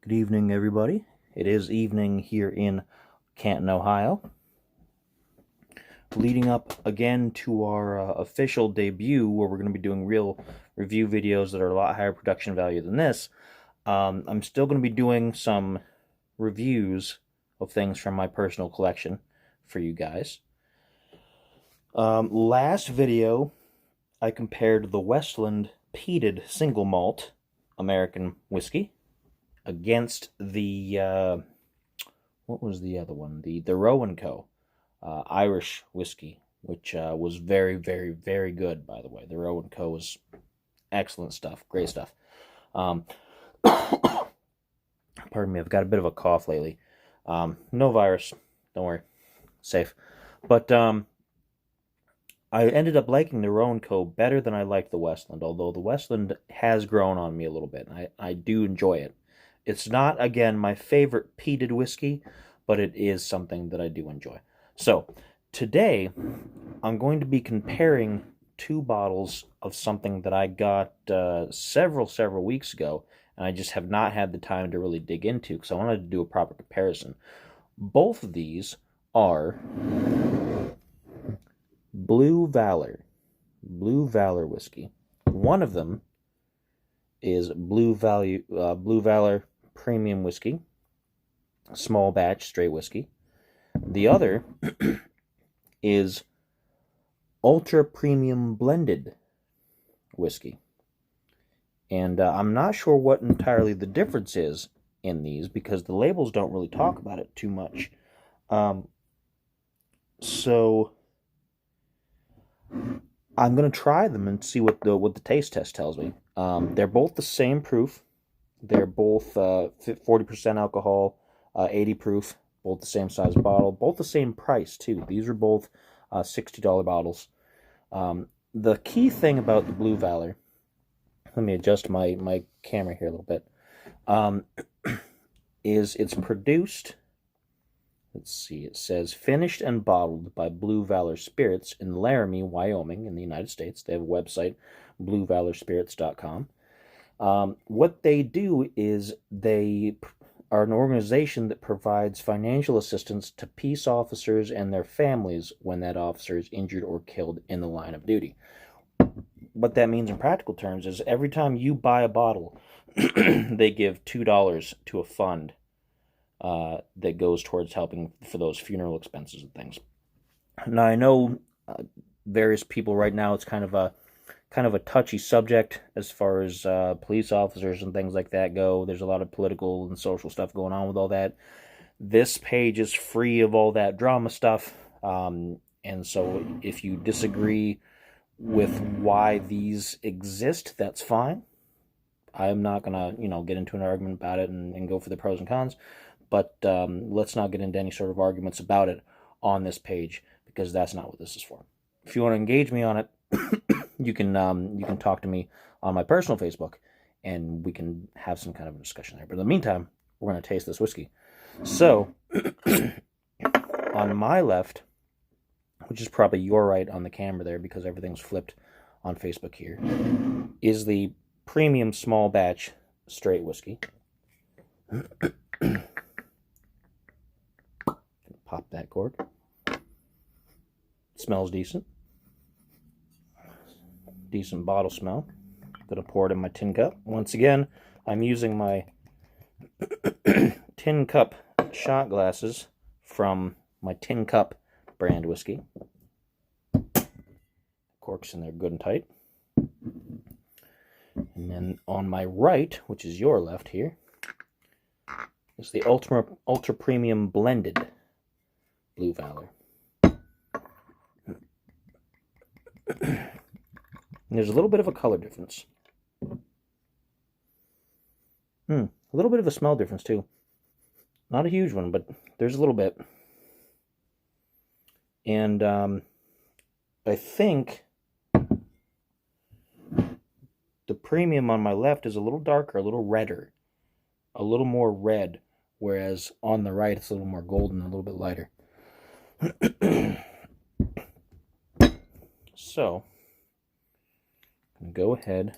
Good evening, everybody. It is evening here in Canton, Ohio. Leading up again to our official debut, where we're going to be doing real review videos that are a lot higher production value than this. I'm still going to be doing some reviews of things from my personal collection for you guys. Last video, I compared the Westland peated single malt American whiskey against the what was the other one? The Rowan Co. Irish whiskey, which was very, very, very good, by the way. The Rowan Co. was excellent stuff, great stuff. Pardon me, I've got a bit of a cough lately. No virus, don't worry, safe. But I ended up liking the Rowan Co. better than I liked the Westland, although the Westland has grown on me a little bit. I do enjoy it. It's not, again, my favorite peated whiskey, but it is something that I do enjoy. So, today, I'm going to be comparing two bottles of something that I got several weeks ago, and I just have not had the time to really dig into, because I wanted to do a proper comparison. Both of these are Blue Valor whiskey. One of them is Blue Valor Premium Whiskey, small batch straight whiskey. The other is Ultra Premium Blended Whiskey. And I'm not sure what entirely the difference is in these, because the labels don't really talk about it too much. So I'm going to try them and see what the taste test tells me. They're both the same proof. They're both 40% alcohol, 80 proof, both the same size bottle, both the same price, too. These are both $60 bottles. The key thing about the Blue Valor, let me adjust my camera here a little bit, is it's produced, let's see, it says finished and bottled by Blue Valor Spirits in Laramie, Wyoming, in the United States. They have a website, bluevalorspirits.com. What they do is they are an organization that provides financial assistance to peace officers and their families when that officer is injured or killed in the line of duty. What that means in practical terms is every time you buy a bottle, they give $2 to a fund that goes towards helping for those funeral expenses and things. Now, I know various people right now, it's kind of a touchy subject as far as police officers and things like that go. There's a lot of political and social stuff going on with all that. This page is free of all that drama stuff, and so if you disagree with why these exist, that's fine. I'm not gonna, get into an argument about it and go for the pros and cons, but let's not get into any sort of arguments about it on this page, because that's not what this is for. If you want to engage me on it, you can talk to me on my personal Facebook, and we can have some kind of a discussion there. But in the meantime, we're going to taste this whiskey. So, on my left, which is probably your right on the camera there, because everything's flipped on Facebook here, is the premium small batch straight whiskey. Pop that cork. Smells decent. Decent bottle smell. Gonna pour it in my tin cup. Once again, I'm using my tin cup shot glasses from my Tin Cup brand whiskey. Cork's in there good and tight. And then on my right, which is your left here, is the Ultra Premium Blended Blue Valor. There's a little bit of a color difference. A little bit of a smell difference, too. Not a huge one, but there's a little bit. And I think the premium on my left is a little darker, a little redder. A little more red, whereas on the right it's a little more golden, a little bit lighter. So, I'm going to go ahead,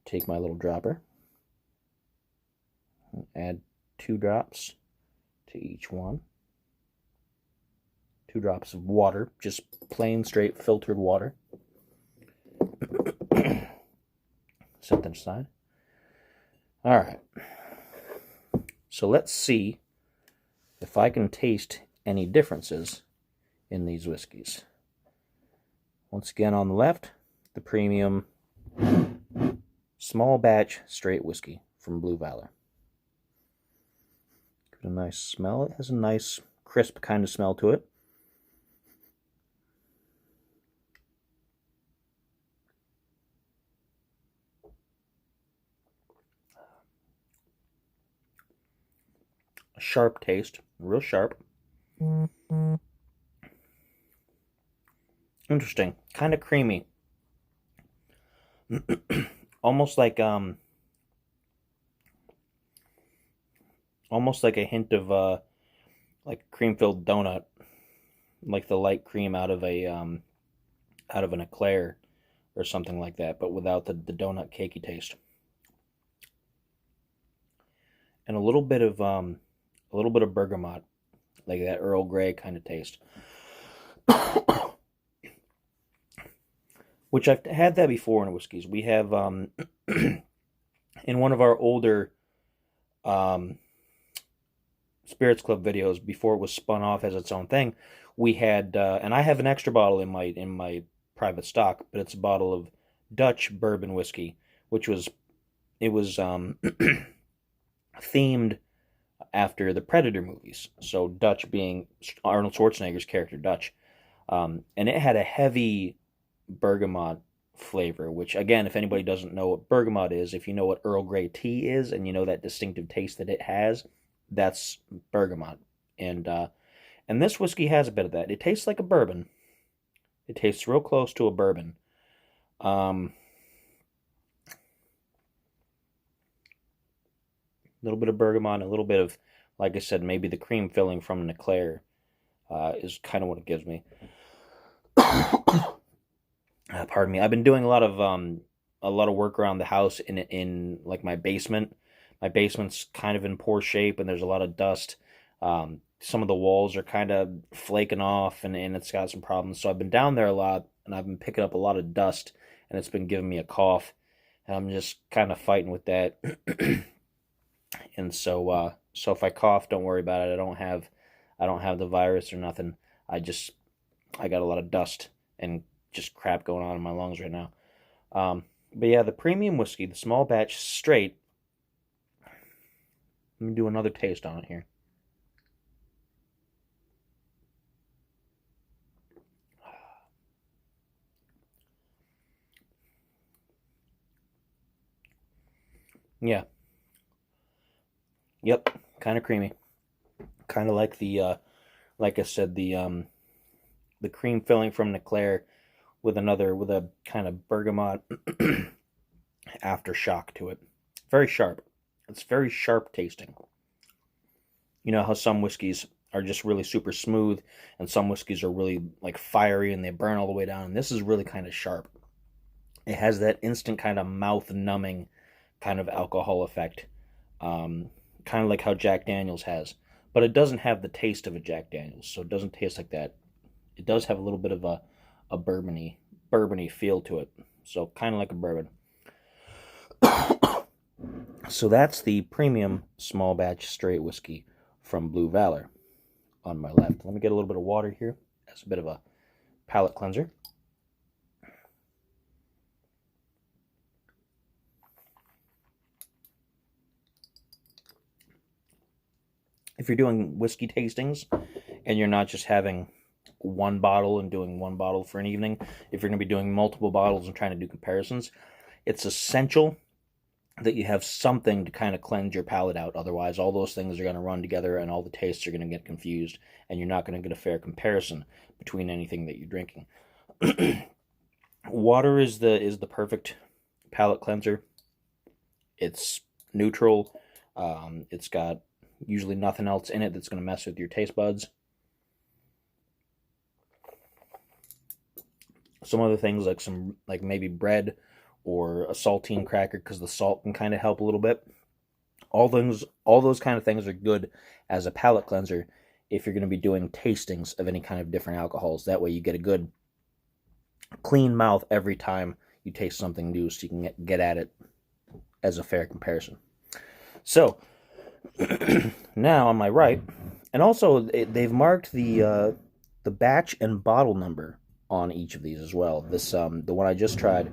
take my little dropper. Add 2 drops to each one. 2 drops of water, just plain, straight, filtered water. Set that aside. All right. So let's see if I can taste any differences in these whiskeys. Once again, on the left, the premium small batch straight whiskey from Blue Valor. Give it a nice smell. It has a nice crisp kind of smell to it. A sharp taste, real sharp. Interesting, kind of creamy. almost like a hint of like cream-filled donut, like the light cream out of an eclair or something like that, but without the donut cakey taste. And a little bit of bergamot, like that Earl Grey kind of taste. Which I've had that before in whiskeys. We have in one of our older Spirits Club videos, before it was spun off as its own thing, we had and I have an extra bottle in my private stock, but it's a bottle of Dutch bourbon whiskey, which was themed after the Predator movies. So Dutch being Arnold Schwarzenegger's character Dutch, and it had a heavy bergamot flavor, which, again, if anybody doesn't know what bergamot is, if you know what Earl Grey tea is and you know that distinctive taste that it has, that's bergamot. And this whiskey has a bit of that. It tastes like a bourbon. It tastes real close to a bourbon. A little bit of bergamot, a little bit of, like I said, maybe the cream filling from an eclair is kind of what it gives me. Pardon me. I've been doing a lot of work around the house in like my basement. My basement's kind of in poor shape, and there's a lot of dust. Some of the walls are kind of flaking off, and it's got some problems. So I've been down there a lot, and I've been picking up a lot of dust, and it's been giving me a cough. And I'm just kind of fighting with that. And so if I cough, don't worry about it. I don't have the virus or nothing. I got a lot of dust and just crap going on in my lungs right now. But yeah, the premium whiskey, the small batch straight. Let me do another taste on it here. Yeah. Yep, kind of creamy. Kind of like like I said, the cream filling from an eclair with a kind of bergamot aftershock to it. Very sharp. It's very sharp tasting. You know how some whiskeys are just really super smooth, and some whiskeys are really like fiery and they burn all the way down. And this is really kind of sharp. It has that instant kind of mouth numbing kind of alcohol effect, kind of like how Jack Daniels has. But it doesn't have the taste of a Jack Daniels, so it doesn't taste like that. It does have a little bit of a bourbony feel to it, so kind of like a bourbon. So that's the premium small batch straight whiskey from Blue Valor on my left. Let me get a little bit of water here as a bit of a palate cleanser. If you're doing whiskey tastings and you're not just having one bottle and doing one bottle for an evening, if you're going to be doing multiple bottles and trying to do comparisons, it's essential that you have something to kind of cleanse your palate out. Otherwise, all those things are going to run together and all the tastes are going to get confused, and you're not going to get a fair comparison between anything that you're drinking. Water is the perfect palate cleanser. It's neutral. It's got usually nothing else in it that's going to mess with your taste buds. Some other things like maybe bread or a saltine cracker, because the salt can kind of help a little bit. All those kind of things are good as a palate cleanser if you're going to be doing tastings of any kind of different alcohols. That way you get a good clean mouth every time you taste something new, so you can get at it as a fair comparison. So now on my right, and also they've marked the batch and bottle number on each of these as well. This the one I just tried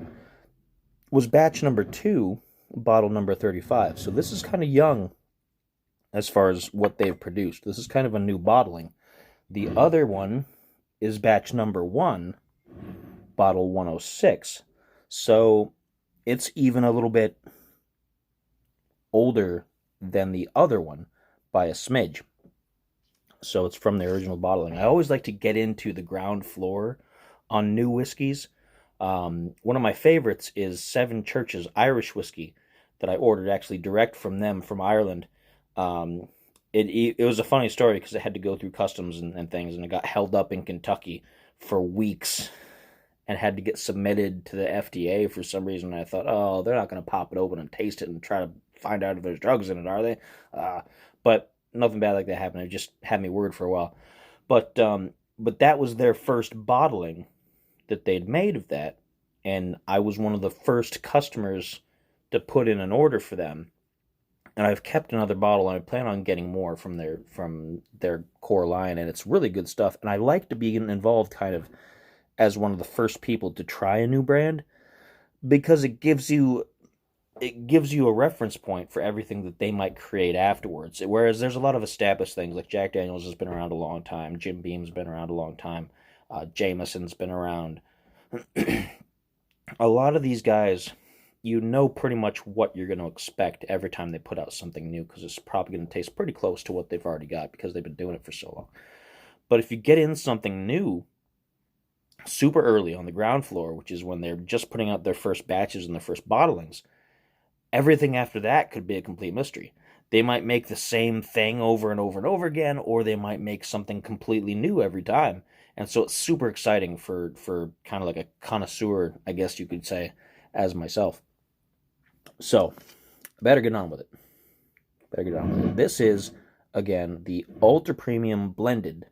was batch number 2, bottle number 35. So this is kind of young as far as what they've produced. This is kind of a new bottling. The other one is batch number 1, bottle 106. So it's even a little bit older than the other one by a smidge. So it's from the original bottling. I always like to get into the ground floor on new whiskeys. One of my favorites is Seven Churches Irish whiskey that I ordered actually direct from them from Ireland. It was a funny story because it had to go through customs and things, and it got held up in Kentucky for weeks and had to get submitted to the FDA for some reason. I thought, oh, they're not going to pop it open and taste it and try to find out if there's drugs in it, are they? But nothing bad like that happened. It just had me worried for a while. But that was their first bottling that they'd made of that, and I was one of the first customers to put in an order for them. And I've kept another bottle, and I plan on getting more from their core line, and it's really good stuff. And I like to be involved kind of as one of the first people to try a new brand, because it gives you a reference point for everything that they might create afterwards. Whereas there's a lot of established things, like Jack Daniel's has been around a long time, Jim Beam's been around a long time, Jameson's been around. A lot of these guys, you know pretty much what you're going to expect every time they put out something new, because it's probably going to taste pretty close to what they've already got because they've been doing it for so long. But if you get in something new super early on the ground floor, which is when they're just putting out their first batches and their first bottlings, everything after that could be a complete mystery. They might make the same thing over and over and over again, or they might make something completely new every time. And so it's super exciting for kind of like a connoisseur, I guess you could say, as myself. So, better get on with it. This is, again, the Ultra Premium Blended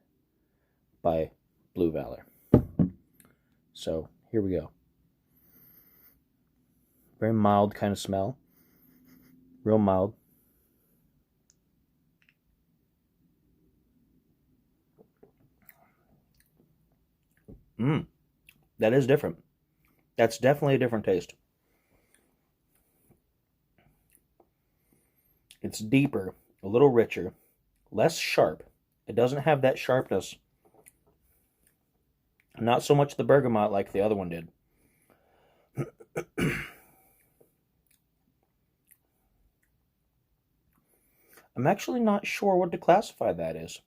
by Blue Valor. So, here we go. Very mild kind of smell. Real mild. That is different. That's definitely a different taste. It's deeper, a little richer, less sharp. It doesn't have that sharpness. Not so much the bergamot like the other one did. I'm actually not sure what to classify that as.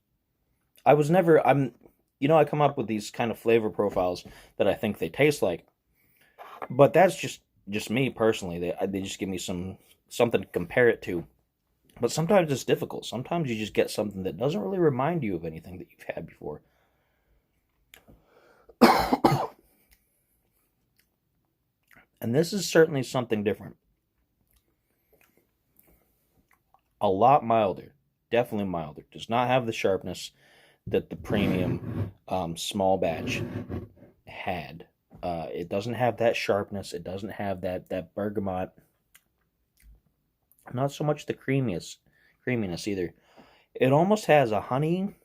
I come up with these kind of flavor profiles that I think they taste like, but that's just me personally. They just give me something to compare it to. But sometimes it's difficult. Sometimes you just get something that doesn't really remind you of anything that you've had before. And this is certainly something different. A lot milder. Definitely milder. Does not have the sharpness that the premium small batch had. It doesn't have that sharpness. It doesn't have that bergamot. Not so much the creaminess either. It almost has a honey,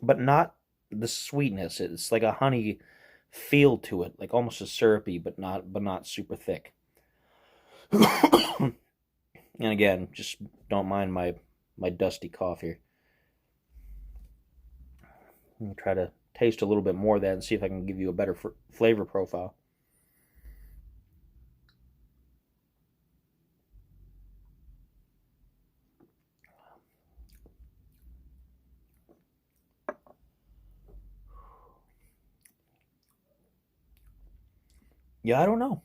but not the sweetness. It's like a honey feel to it, like almost a syrupy, but not super thick. And again, just don't mind my dusty cough here. Let me try to taste a little bit more of that and see if I can give you a better flavor profile. Yeah, I don't know.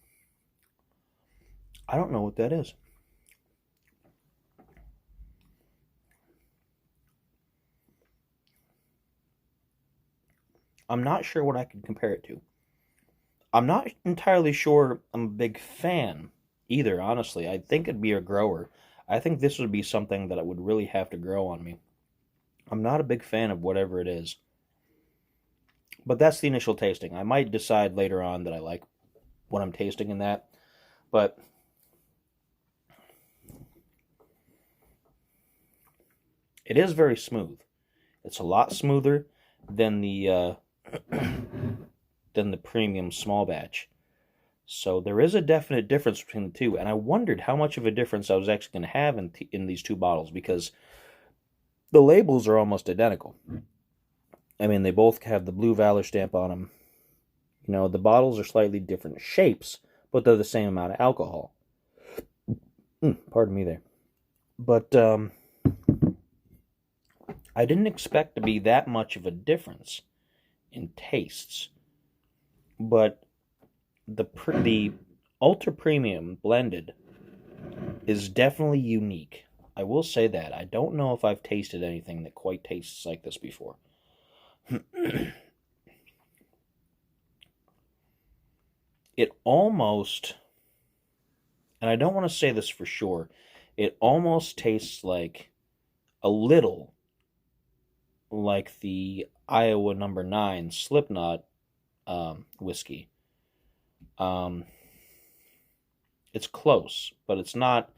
I don't know what that is. I'm not sure what I can compare it to. I'm not entirely sure I'm a big fan either, honestly. I think it'd be a grower. I think this would be something that would really have to grow on me. I'm not a big fan of whatever it is. But that's the initial tasting. I might decide later on that I like what I'm tasting in that. But it is very smooth. It's a lot smoother than the premium small batch. So there is a definite difference between the two, and I wondered how much of a difference I was actually going to have in these two bottles, because the labels are almost identical. I mean, they both have the Blue Valor stamp on them. You know, the bottles are slightly different shapes, but they're the same amount of alcohol. Pardon me there. But I didn't expect to be that much of a difference in tastes. But the ultra premium blended is definitely unique. I will say that. I don't know if I've tasted anything that quite tastes like this before. It almost, and I don't want to say this for sure, it almost tastes like a little like the Iowa number 9 Slipknot whiskey. It's close, but it's not.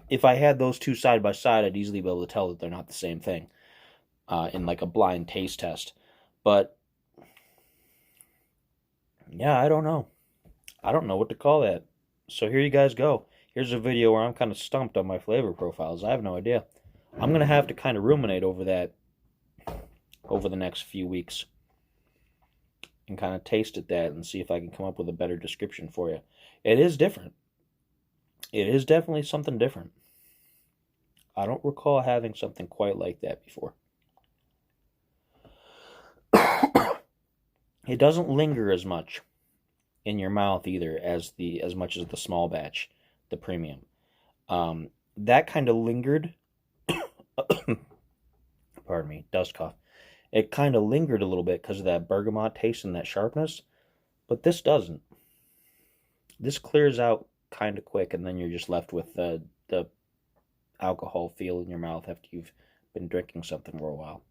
If I had those two side by side, I'd easily be able to tell that they're not the same thing in like a blind taste test. But yeah, I don't know. I don't know what to call that. So here you guys go. Here's a video where I'm kind of stumped on my flavor profiles. I have no idea. I'm going to have to kind of ruminate over that over the next few weeks and kind of taste at that and see if I can come up with a better description for you. It is different. It is definitely something different. I don't recall having something quite like that before. It doesn't linger as much in your mouth either as much as the small batch, the premium. That kind of lingered. Pardon me, dust cough. It kind of lingered a little bit because of that bergamot taste and that sharpness, but this doesn't. This clears out kind of quick, and then you're just left with the alcohol feel in your mouth after you've been drinking something for a while.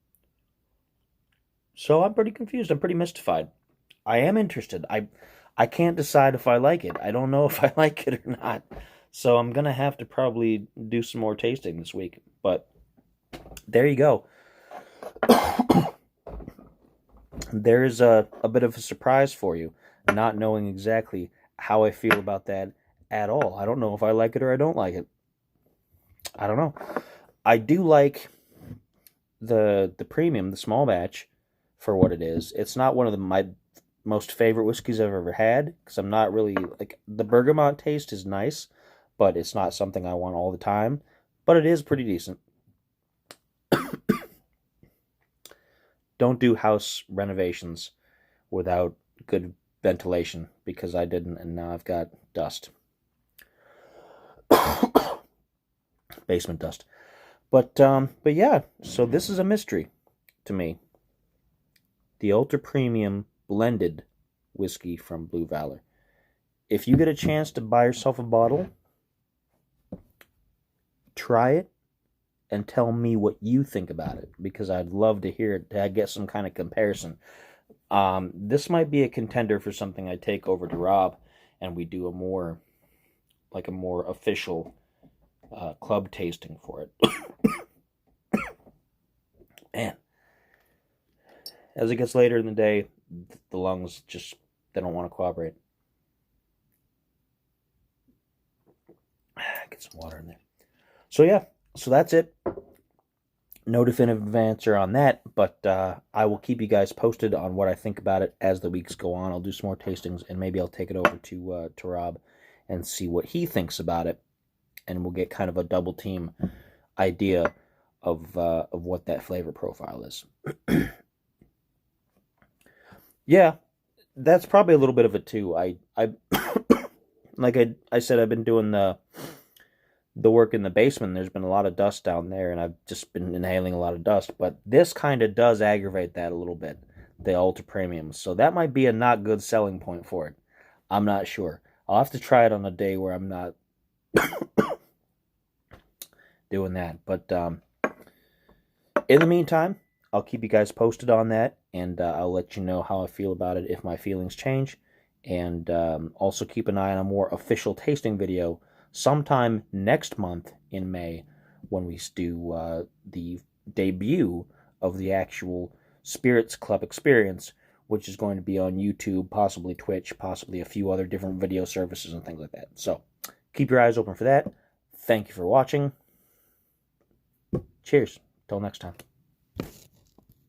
So I'm pretty confused. I'm pretty mystified. I am interested. I can't decide if I like it. I don't know if I like it or not. So I'm going to have to probably do some more tasting this week. But there you go. There's a bit of a surprise for you, not knowing exactly how I feel about that at all. I don't know if I like it or I don't like it. I don't know. I do like the premium, the small batch, for what it is. It's not one of my most favorite whiskeys I've ever had, because I'm not really, like, the bergamot taste is nice, but it's not something I want all the time. But it is pretty decent. Don't do house renovations without good ventilation, because I didn't, and now I've got dust. Basement dust. But yeah, so this is a mystery to me. The ultra premium blended whiskey from Blue Valor. If you get a chance to buy yourself a bottle, try it and tell me what you think about it, because I'd love to hear it, to get some kind of comparison. This might be a contender for something I take over to Rob and we do a more official club tasting for it. Man, as it gets later in the day, the lungs just, they don't want to cooperate. Get some water in there. So yeah, so that's it. No definitive answer on that, but I will keep you guys posted on what I think about it as the weeks go on. I'll do some more tastings, and maybe I'll take it over to Rob and see what he thinks about it, and we'll get kind of a double team idea of what that flavor profile is. Yeah, that's probably a little bit of it too. I like I said, I've been doing the work in the basement. There's been a lot of dust down there, and I've just been inhaling a lot of dust. But this kind of does aggravate that a little bit, the ultra premium. So that might be a not good selling point for it. I'm not sure. I'll have to try it on a day where I'm not doing that. But in the meantime, I'll keep you guys posted on that, and I'll let you know how I feel about it if my feelings change. And also keep an eye on a more official tasting video sometime next month in May when we do the debut of the actual Spirits Club experience, which is going to be on YouTube, possibly Twitch, possibly a few other different video services and things like that. So keep your eyes open for that. Thank you for watching. Cheers. Till next time.